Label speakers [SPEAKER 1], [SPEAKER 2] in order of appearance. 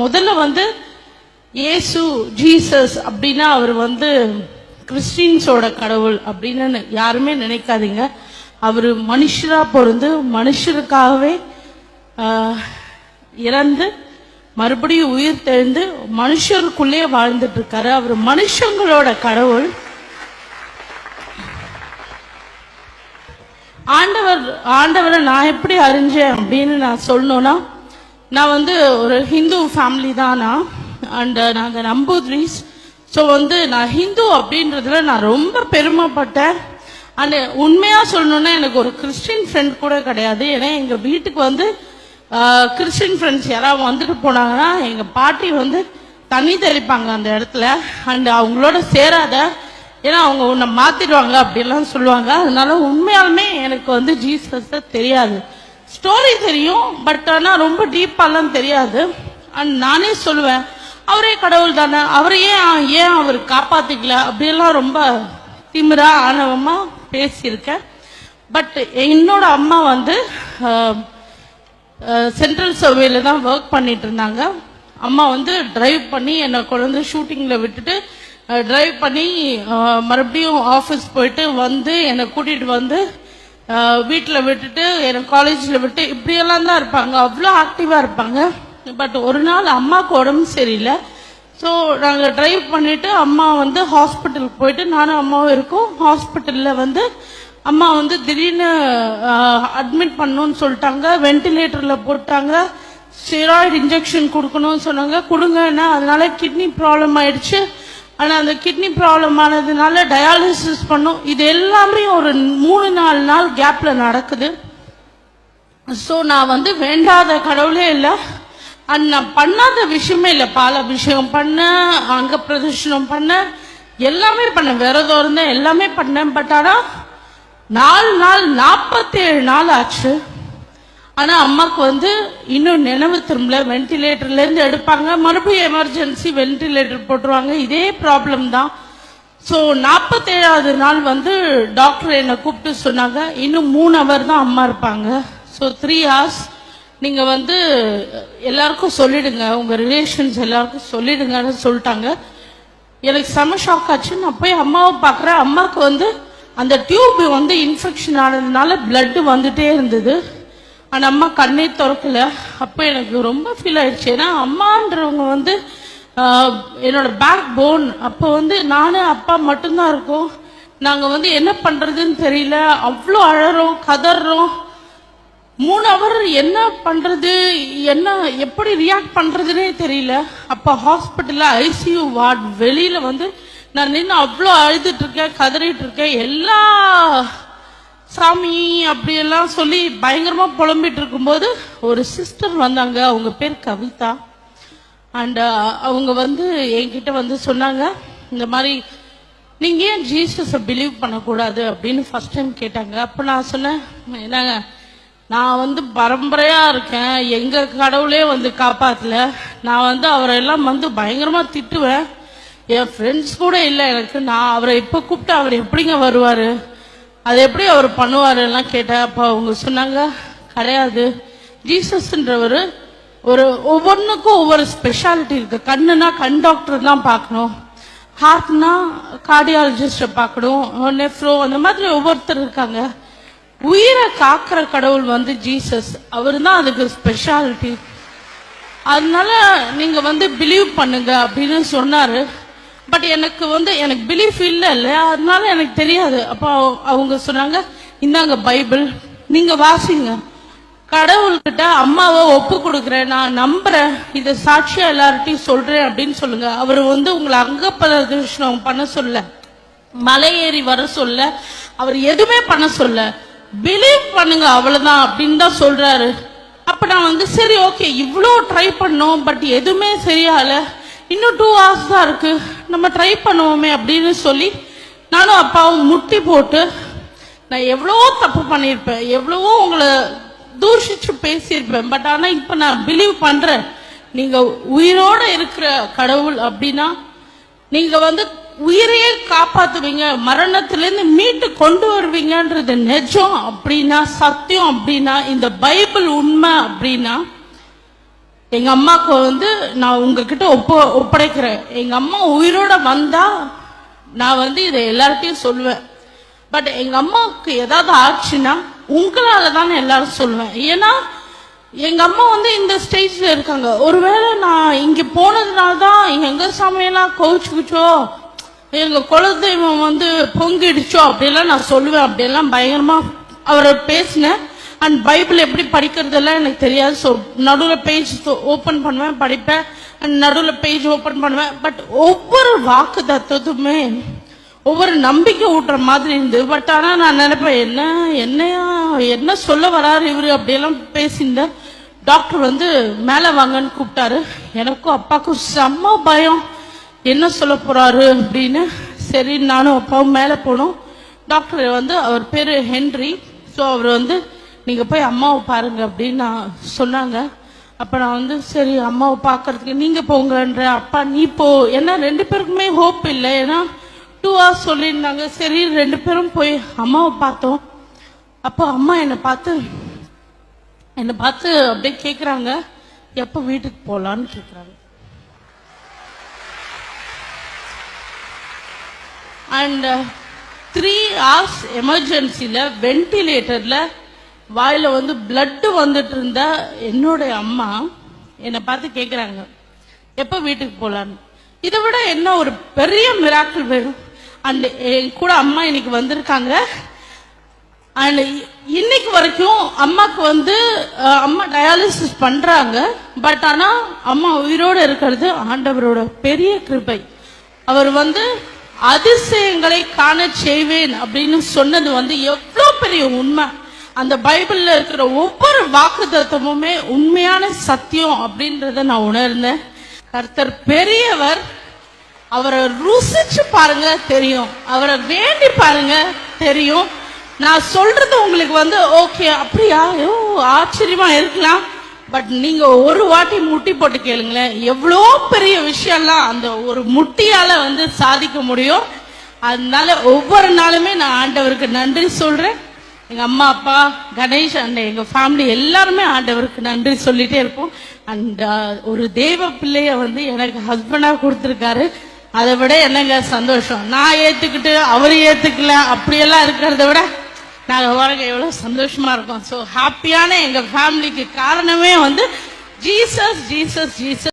[SPEAKER 1] முதல்ல வந்து இயேசு ஜீசஸ் அப்படின்னா அவர் வந்து கிறிஸ்டின்ஸோட கடவுள் அப்படின்னு யாருமே நினைக்காதீங்க. அவர் மனுஷரா பிறந்து மனுஷருக்காகவே இறந்து மறுபடியும் உயிர் தெழுந்து மனுஷருக்குள்ளே வாழ்ந்துட்டு இருக்காரு. அவர் மனுஷங்களோட கடவுள். ஆண்டவரை நான் எப்படி அறிஞ்சேன் அப்படின்னு நான் சொல்லணும்னா, நான் வந்து ஒரு ஹிந்து ஃபேமிலி தான் நான். அண்ட் நாங்கள் நம்பூத்ரிஸ். ஸோ வந்து நான் ஹிந்து அப்படின்றதுல நான் ரொம்ப பெருமைப்பட்டேன். அண்ட் உண்மையாக சொல்லணுன்னா எனக்கு ஒரு கிறிஸ்டின் ஃப்ரெண்ட் கூட கிடையாது. ஏன்னா எங்கள் வீட்டுக்கு வந்து கிறிஸ்டின் ஃப்ரெண்ட்ஸ் யாராவது வந்துட்டு போனாங்கன்னா எங்கள் பாட்டி வந்து தண்ணி தெளிப்பாங்க அந்த இடத்துல. அண்ட் அவங்களோட சேராத, ஏன்னா அவங்க உன்னை மாத்திடுவாங்க அப்படிலாம் சொல்லுவாங்க. அதனால உண்மையாலுமே எனக்கு வந்து ஜீசஸ் தெரியாது. ஸ்டோரி தெரியும், பட் ஆனால் ரொம்ப டீப்பாலாம் தெரியாது. அண்ட் நானே சொல்லுவேன், அவரே கடவுள் தானே, அவரையே ஏன் அவர் காப்பாத்திக்கல அப்படியெல்லாம் ரொம்ப திமிரா ஆணவமா பேசியிருக்கேன். பட் என்னோட அம்மா வந்து சென்ட்ரல் சர்வேல தான் ஒர்க் பண்ணிட்டு இருந்தாங்க. அம்மா வந்து டிரைவ் பண்ணி என்னை குழந்தை ஷூட்டிங்ல விட்டுட்டு டிரைவ் பண்ணி மறுபடியும் ஆஃபீஸ் போயிட்டு வந்து என்னை கூட்டிட்டு வந்து வீட்டில் விட்டுட்டு என்னை காலேஜில் விட்டு இப்படியெல்லாம் தான் இருப்பாங்க. அவ்வளோ ஆக்டிவாக இருப்பாங்க. பட் ஒரு நாள் அம்மாவுக்கு உடம்பு சரியில்லை. ஸோ நாங்கள் டிரைவ் பண்ணிட்டு அம்மா வந்து ஹாஸ்பிட்டலுக்கு போயிட்டு நானும் அம்மாவும் இருக்கோம். ஹாஸ்பிட்டலில் வந்து அம்மா வந்து திடீர்னு அட்மிட் பண்ணணும்னு சொல்லிட்டாங்க. வென்டிலேட்டரில் போட்டாங்க. ஸ்டெராய்டு இன்ஜெக்ஷன் கொடுக்கணும்னு சொன்னாங்க. கொடுங்கன்னா அதனால கிட்னி ப்ராப்ளம் ஆயிடுச்சு. ஆனால் அந்த கிட்னி ப்ராப்ளம் ஆனதுனால டயாலிசிஸ் பண்ணும். இது எல்லாமே ஒரு 3-4 நாள் கேப்பில் நடக்குது. ஸோ நான் வந்து வேண்டாத கடவுளே இல்லை. அண்ட் நான் பண்ணாத விஷயமே இல்லை. பாலாபிஷேகம் பண்ண, அங்க பிரதர்ஷனம் பண்ண, எல்லாமே பண்ண, விரதம் இருந்தேன், எல்லாமே பண்ணேன். பட் ஆனால் 4 நாள் 47 நாள் ஆச்சு. ஆனால் அம்மாவுக்கு வந்து இன்னும் நினைவு திரும்பல. வென்டிலேட்டர்லேருந்து எடுப்பாங்க, மறுபடியும் எமர்ஜென்சி வென்டிலேட்டர் போட்டுருவாங்க. இதே ப்ராப்ளம் தான். ஸோ 47வது நாள் வந்து டாக்டர் என்னை கூப்பிட்டு சொன்னாங்க, இன்னும் 3 ஹவர் தான் அம்மா இருப்பாங்க. ஸோ 3 hours நீங்கள் வந்து எல்லாருக்கும் சொல்லிடுங்க, உங்கள் ரிலேஷன்ஸ் எல்லாருக்கும் சொல்லிடுங்கன்னு சொல்லிட்டாங்க. எனக்கு செம ஷாக் ஆச்சு. நான் போய் அம்மாவை பார்க்குறேன். அம்மாவுக்கு வந்து அந்த டியூப் வந்து இன்ஃபெக்ஷன் ஆனதுனால பிளட்டு வந்துட்டே இருந்தது. அந்த அம்மா கண்ணே திறக்கல. அப்போ எனக்கு ரொம்ப ஃபீல் ஆயிடுச்சு. ஏன்னா அம்மான்றவங்க வந்து என்னோட பேக் போன். அப்போ வந்து நானும் அப்பா மட்டும்தான் இருக்கோம். நாங்கள் வந்து என்ன பண்ணுறதுன்னு தெரியல. அவ்வளோ அழறோம், கதறோம். 3 hour என்ன பண்றது, என்ன எப்படி ரியாக்ட் பண்றதுன்னே தெரியல. அப்போ ஹாஸ்பிட்டல்ல ஐசியூ வார்டு வெளியில வந்து நான் நின்று அவ்வளோ அழுதுட்டு இருக்கேன், கதறிட்டு இருக்கேன். எல்லா சாமி அப்படியெல்லாம் சொல்லி பயங்கரமா புலம்பிட்டு இருக்கும்போது ஒரு சிஸ்டர் வந்தாங்க. அவங்க பேர் கவிதா. அண்ட் அவங்க வந்து என்கிட்ட வந்து சொன்னாங்க, இந்த மாதிரி நீங்க ஏன் ஜீசஸை பிலீவ் பண்ணக்கூடாது அப்படின்னு ஃபர்ஸ்ட் டைம் கேட்டாங்க. அப்போ நான் சொன்னேன், என்னங்க நான் வந்து பரம்பரையா இருக்கேன், எங்க கடவுளே வந்து காப்பாத்தல. நான் வந்து அவரெல்லாம் வந்து பயங்கரமா திட்டுவேன். என் ஃப்ரெண்ட்ஸ் கூட இல்லை எனக்கு. நான் அவரை இப்போ கூப்பிட்டு அவர் எப்படிங்க வருவாரு, அது எப்படி அவர் பண்ணுவாரு எல்லாம் கேட்டேன். அப்போ அவங்க சொன்னாங்க, கிடையாது, ஜீசஸ்ன்றவர் ஒரு ஒவ்வொன்றுக்கும் ஒவ்வொரு ஸ்பெஷாலிட்டி இருக்கு. கண்ணுனா கண் டாக்டர் தான் பார்க்கணும், ஹார்ட்னா கார்டியாலஜிஸ்ட பார்க்கணும், நெஃப்ரோ, அந்த மாதிரி ஒவ்வொருத்தர் இருக்காங்க. உயிரை காக்கிற கடவுள் வந்து ஜீசஸ், அவர் தான் அதுக்கு ஸ்பெஷாலிட்டி. அதனால நீங்க வந்து பிலீவ் பண்ணுங்க அப்படின்னு சொன்னாரு. பட் எனக்கு வந்து எனக்கு பிலீஃப் இல்லை இல்லையா, அதனால எனக்கு தெரியாது. அப்போ அவங்க சொன்னாங்க, இந்தாங்க பைபிள், நீங்க வாசிங்க, கடவுள்கிட்ட அம்மாவை ஒப்பு கொடுக்குறேன், நான் நம்புறேன், இதை சாட்சியா எல்லார்ட்டையும் சொல்றேன் அப்படின்னு சொல்லுங்க. அவர் வந்து உங்களை அங்க பிரதர்ஷனம் பண்ண சொல்ல, மலை ஏறி வர சொல்ல, அவர் எதுவுமே பண்ண சொல்ல, பிலீவ் பண்ணுங்க அவ்வளவுதான் அப்படின்னு தான் சொல்றாரு. அப்ப நான் வந்து சரி ஓகே, இவ்வளோ ட்ரை பண்ணோம், பட் எதுவுமே சரியால, இன்னும் 2 hours தான் இருக்கு, நம்ம ட்ரை பண்ணுவோமே அப்படின்னு சொல்லி நானும் அப்பாவும் முட்டி போட்டு, நான் எவ்வளவோ தப்பு பண்ணியிருப்பேன், எவ்வளவோ உங்களை தூஷிச்சு பேசியிருப்பேன். பட் ஆனா இப்ப நான் பிலீவ் பண்றேன், நீங்க உயிரோட இருக்கிற கடவுள் அப்படின்னா நீங்க வந்து உயிரையே காப்பாத்துவீங்க, மரணத்திலிருந்து மீட்டு கொண்டு வருவீங்கன்றது நிஜம் அப்படின்னா, சத்தியம் அப்படின்னா, இந்த பைபிள் உண்மை அப்படின்னா எங்க அம்மாவுக்கு வந்து நான் உங்ககிட்ட ஒப்படைக்கிறேன். எங்க அம்மா உயிரோட வந்தா நான் வந்து இதை எல்லார்ட்டையும் சொல்லுவேன். பட் எங்க அம்மாவுக்கு ஏதாவது ஆச்சுன்னா உங்களால தான் எல்லாரும் சொல்லுவேன். ஏன்னா எங்க அம்மா வந்து இந்த ஸ்டேஜ்ல இருக்காங்க. ஒருவேளை நான் இங்க போனதுனால தான் எங்க சமையலாம் கோவிச்சுக்கிச்சோ, எங்க குலதெய்வம் வந்து பொங்கிடுச்சோ அப்படியெல்லாம் நான் சொல்லுவேன். அப்படியெல்லாம் பயங்கரமா அவரை பேசினேன். அண்ட் பைபிள் எப்படி படிக்கிறதெல்லாம் எனக்கு தெரியாது. ஸோ நடுவில் பேஜ் ஓப்பன் பண்ணுவேன், படிப்பேன். அண்ட் நடுவில் பேஜ் ஓப்பன் பண்ணுவேன். பட் ஒவ்வொரு வாக்கு தத்துவத்துமே ஒவ்வொரு நம்பிக்கை ஊட்டுற மாதிரி இருந்து. பட் ஆனால் நான் நினைப்பேன், என்ன சொல்ல வராரு இவரு அப்படியெல்லாம் பேசியிருந்தேன். டாக்டர் வந்து மேலே வாங்கன்னு கூப்பிட்டாரு. எனக்கும் அப்பாவுக்கும் செம்ம பயம், என்ன சொல்ல போறாரு அப்படின்னு. சரி நானும் அப்பாவும் மேலே போனோம். டாக்டர் வந்து அவர் பேரு ஹென்றி. ஸோ அவர் வந்து நீங்க போய் அம்மாவை பாருங்க அப்படின்னு நான் சொன்னாங்க. அப்ப நான் வந்து சரி அம்மாவை பார்க்கறதுக்கு நீங்க போங்கன்ற. அப்பா நீ போ, ஏன்னா 2 பேருக்குமே ஹோப் இல்லை. ஏன்னா 2 hours சொல்லியிருந்தாங்க. சரி 2 பேரும் போய் அம்மாவை பார்த்தோம். அப்போ அம்மா என்னை பார்த்து அப்படியே கேட்குறாங்க, எப்போ வீட்டுக்கு போகலான்னு கேட்குறாங்க. அண்ட் 3 hours எமர்ஜென்சியில் வென்டிலேட்டரில் வாயில வந்து பிளட் வந்துட்டு இருந்த என்னுடைய அம்மா என்னை பார்த்து கேட்குறாங்க, எப்போ வீட்டுக்கு போகலான்னு. இதை விட என்ன ஒரு பெரிய மிராக்கிள் வேணும். அண்ட் என் கூட அம்மா இன்னைக்கு வந்திருக்காங்க. அண்ட் இன்னைக்கு வரைக்கும் அம்மாக்கு வந்து அம்மா டயாலிசிஸ் பண்றாங்க. பட் ஆனா அம்மா உயிரோடு இருக்கிறது ஆண்டவரோட பெரிய கிருபை. அவர் வந்து அதிசயங்களை காண செய்வேன் அப்படின்னு சொன்னது வந்து எவ்வளவு பெரிய உண்மை. அந்த பைபிள்ல இருக்கிற ஒவ்வொரு வாக்குத்தத்தமுமே உண்மையான சத்தியம் அப்படின்றத நான் உணர்ந்தேன். கர்த்தர் பெரியவர். அவரை ருசிச்சு பாருங்க தெரியும், அவரை வேண்டி பாருங்க தெரியும். நான் சொல்றது உங்களுக்கு வந்து ஓகே அப்படியா ஆச்சரியமா இருக்கலாம். பட் நீங்க ஒரு வாட்டி முட்டி போட்டு கேளுங்களேன், எவ்வளோ பெரிய விஷயம்லாம் அந்த ஒரு முட்டியால வந்து சாதிக்க முடியும். அதனால ஒவ்வொரு நாளுமே நான் ஆண்டவருக்கு நன்றி சொல்றேன். எங்க அம்மா அப்பா கணேஷ் அண்ட் எங்க ஃபேமிலி எல்லாருமே ஆண்டவருக்கு நன்றி சொல்லிட்டே இருப்போம். அண்ட் ஒரு தெய்வ பிள்ளைய வந்து எனக்கு ஹஸ்பண்டா கொடுத்துருக்காரு. அதை விட என்னங்க சந்தோஷம். நான் ஏத்துக்கிட்டு அவரு ஏத்துக்கல அப்படியெல்லாம் இருக்கிறத விட நாங்க பாருங்க எவ்வளவு சந்தோஷமா இருக்கோம். ஸோ ஹாப்பியான எங்க ஃபேமிலிக்கு காரணமே வந்து ஜீசஸ் ஜீசஸ் ஜீசஸ்.